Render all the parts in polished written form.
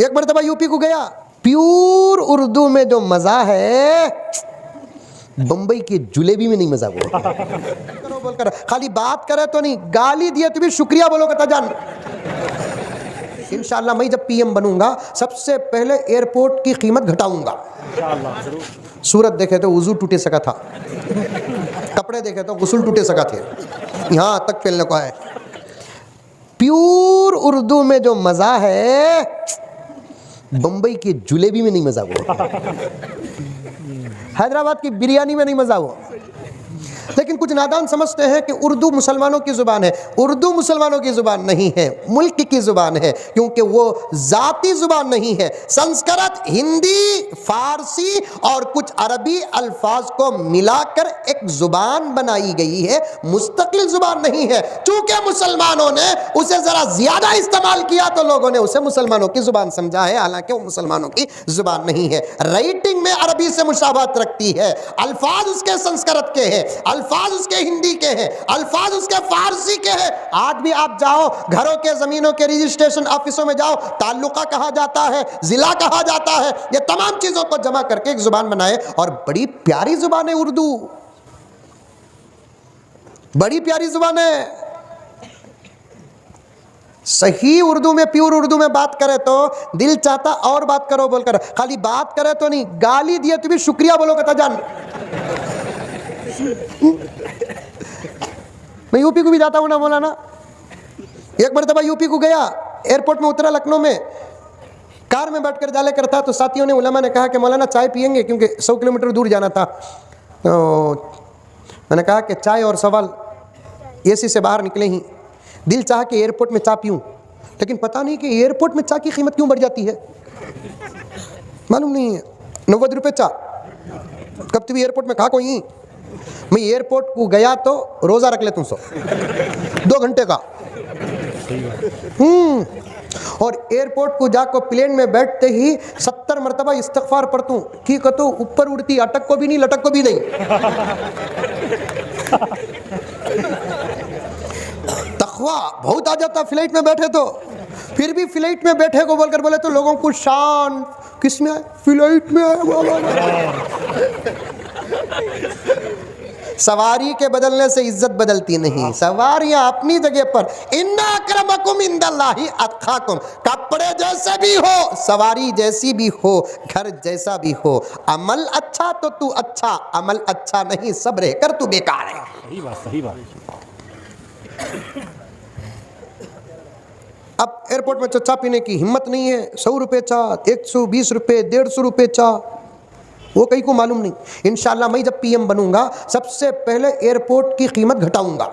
एक मरतबा यूपी को गया, प्योर उर्दू में जो मजा है बंबई की जलेबी में नहीं मजा। वो करो बोलकर खाली बात करे तो नहीं, गाली दिए तो भी शुक्रिया बोलो कता जान। इंशाअल्लाह मैं जब पीएम बनूंगा सबसे पहले एयरपोर्ट की कीमत घटाऊंगा। सूरत देखे तो वजू टूटे सका था, कपड़े देखे तो गुस्ल टूटे सका थे, यहां तक फैलने को है। प्योर उर्दू में जो मजा है बंबई की जलेबी में नहीं मजा। वो हैदराबाद की बिरयानी में नहीं मजा। वो लेकिन कुछ नादान समझते हैं कि उर्दू मुसलमानों की ज़ुबान है। उर्दू मुसलमानों की ज़ुबान नहीं है, मुल्क की ज़ुबान है, क्योंकि वो ज़ाती ज़ुबान नहीं है। संस्कृत, हिंदी, फारसी और कुछ अरबी अल्फाज को मिलाकर एक ज़ुबान बनाई गई है, मुस्तकिल ज़ुबान नहीं है। चूँकि मुसलमानों ने उसे ज़रा ज़्यादा इस्तेमाल किया तो लोगों ने उसे मुसलमानों की ज़ुबान समझा है, हालांकि वो मुसलमानों की ज़ुबान नहीं है। राइटिंग में अरबी से मुशाबहत रखती है, अल्फाज उसके संस्कृत के हैं, अल्फाज उसके हिंदी के हैं, अल्फाज उसके फारसी के हैं। आज भी आप जाओ घरों के जमीनों के रजिस्ट्रेशन ऑफिसों में जाओ, ताल्लुका कहा जाता है, जिला कहा जाता है, ये तमाम चीजों को जमा करके एक जुबान बनाए। और बड़ी प्यारी जुबान है उर्दू, बड़ी प्यारी जुबान है। सही उर्दू में, प्योर उर्दू में बात करे तो दिल चाहता और बात करो बोलकर, खाली बात करे तो नहीं, गाली दिए तो भी शुक्रिया बोलो कता जान। मैं यूपी को भी जाता हूं ना मौलाना। एक मरतबा यूपी को गया, एयरपोर्ट में उतरा लखनऊ में, कार में बैठकर जाले करता तो साथियों ने, उलमा ने कहा कि मौलाना चाय पियेंगे, क्योंकि 100 किलोमीटर दूर जाना था। तो मैंने कहा कि चाय और सवाल, एसी से बाहर निकले ही दिल चाह कि एयरपोर्ट में चाय पीऊं, लेकिन पता नहीं कि एयरपोर्ट में चाय की कीमत क्यों बढ़ जाती है, मालूम नहीं है। 90 रुपये चाय, कब भी एयरपोर्ट में खा कोई। मैं एयरपोर्ट को गया तो रोज़ा रख लेता हूँ 2 घंटे का। और एयरपोर्ट को जाकर प्लेन में बैठते ही 70 मरतबा इस्तगफार पढ़ता हूँ कि कतो ऊपर उड़ती, अटक को भी नहीं, लटक को भी नहीं। तकवा बहुत आ जाता फ्लाइट में बैठे तो। फिर भी फ्लाइट में बैठे को बोलकर बोले तो लोगों को शान किस में आए, फ्लाइट में आए। सवारी के बदलने से इज्जत बदलती नहीं, सवारियां अपनी जगह पर। इन्ना अक्रमकुम इंदल्लाहि अत्काकुम, कपड़े जैसे भी हो, सवारी जैसी भी हो, घर जैसा भी हो, अमल अच्छा तो तू अच्छा, अमल अच्छा नहीं सब रह कर तू बेकार है। सही बात, सही बात। अब एयरपोर्ट में चाय पीने की हिम्मत नहीं है, 100 रुपये चाय, 120 रुपये, 150 रुपये चाय, वो कहीं को मालूम नहीं। इंशाअल्लाह मैं जब पीएम बनूंगा सबसे पहले एयरपोर्ट की कीमत घटाऊंगा।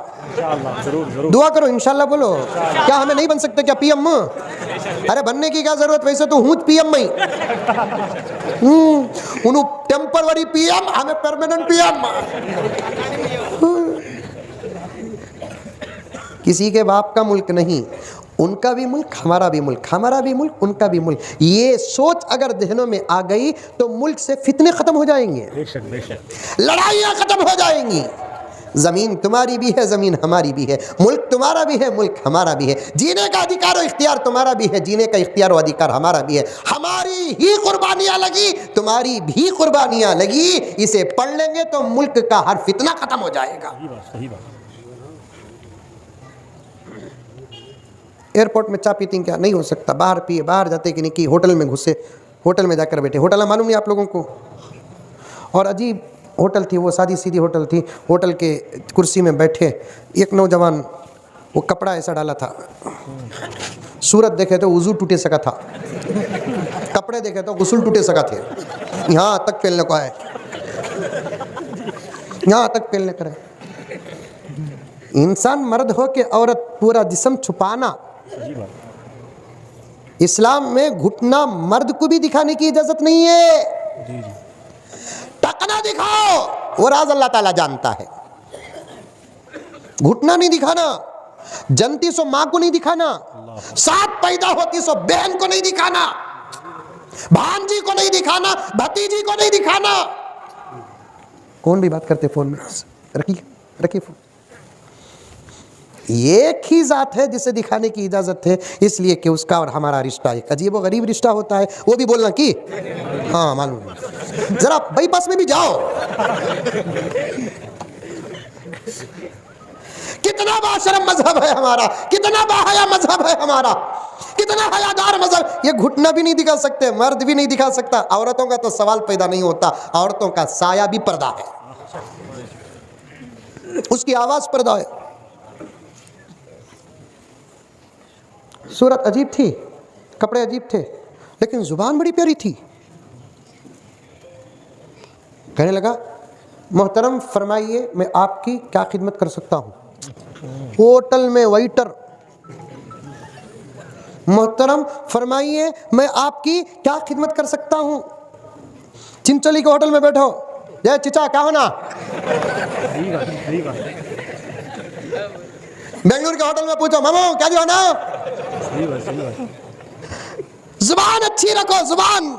जरूर दुआ करो इंशाअल्लाह बोलो। क्या हमें नहीं बन सकते क्या पीएम? अरे बनने की क्या जरूरत, वैसे तो हूँ पीएम में। उन्होंने टेम्पररी पीएम, हमें परमानेंट पीएम। किसी के बाप का मुल्क नहीं, उनका भी मुल्क हमारा भी मुल्क, हमारा भी मुल्क उनका भी मुल्क। ये सोच अगर जहनों में आ गई तो मुल्क से फितने खत्म हो जाएंगे, बेशक बेशक, लड़ाइयां खत्म हो जाएंगी। जमीन तुम्हारी भी है, जमीन हमारी भी है, मुल्क तुम्हारा भी है, मुल्क हमारा भी है, जीने का अधिकार और इख्तियार तुम्हारा भी है, जीने का इख्तियार और अधिकार हमारा भी है। हमारी ही कुर्बानियां लगी, तुम्हारी भी कुर्बानियां लगी, इसे पढ़ लेंगे तो मुल्क का हर फितना खत्म हो जाएगा। सही बात। एयरपोर्ट में चाय पीते क्या? नहीं हो सकता। बाहर पिए, बाहर जाते कि नहीं कि होटल में घुसे, होटल में जाकर बैठे। होटल मालूम नहीं आप लोगों को, और अजीब होटल थी वो, सादी सीधी होटल थी। होटल के कुर्सी में बैठे एक नौजवान, वो कपड़ा ऐसा डाला था, सूरत देखे तो वजू टूटे सका था, कपड़े देखे तो गुस्ल टूटे सका थे, यहाँ तक फैलने को है, यहाँ तक फैलने कर। इंसान मर्द हो के औरत पूरा जिस्म छुपाना, इस्लाम में घुटना मर्द को भी दिखाने की इजाजत नहीं है। टकना दिखाओ वो राज अल्लाह ताला जानता है, घुटना नहीं दिखाना। जनती सो मां को नहीं दिखाना, साथ पैदा होती सो बहन को नहीं दिखाना, भांजी को नहीं दिखाना, भतीजी को नहीं दिखाना। कौन भी बात करते फोन में? रखिए रखिए फोन। एक ही जात है जिसे दिखाने की इजाजत है, इसलिए कि उसका और हमारा रिश्ता एक अजीब व गरीब रिश्ता होता है। वो भी बोलना कि हाँ मालूम, जरा बाईपास में भी जाओ। कितना बाशरम मजहब है हमारा, कितना बाहया मजहब है हमारा, कितना हयादार मजहब। ये घुटना भी नहीं दिखा सकते, मर्द भी नहीं दिखा सकता। औरतों का तो सवाल पैदा नहीं होता, औरतों का साया भी पर्दा है, उसकी आवाज पर्दा है। सूरत अजीब थी, कपड़े अजीब थे, लेकिन जुबान बड़ी प्यारी थी। कहने लगा, मोहतरम फरमाइए मैं आपकी क्या खिदमत कर सकता हूँ। होटल में वेटर, मोहतरम फरमाइए मैं आपकी क्या खिदमत कर सकता हूँ। चिंचोली के होटल में बैठो, जय चिचा क्या होना। बेंगलुरु के होटल में पूछो, मामो क्या जो होना। जुबान अच्छी रखो, जुबान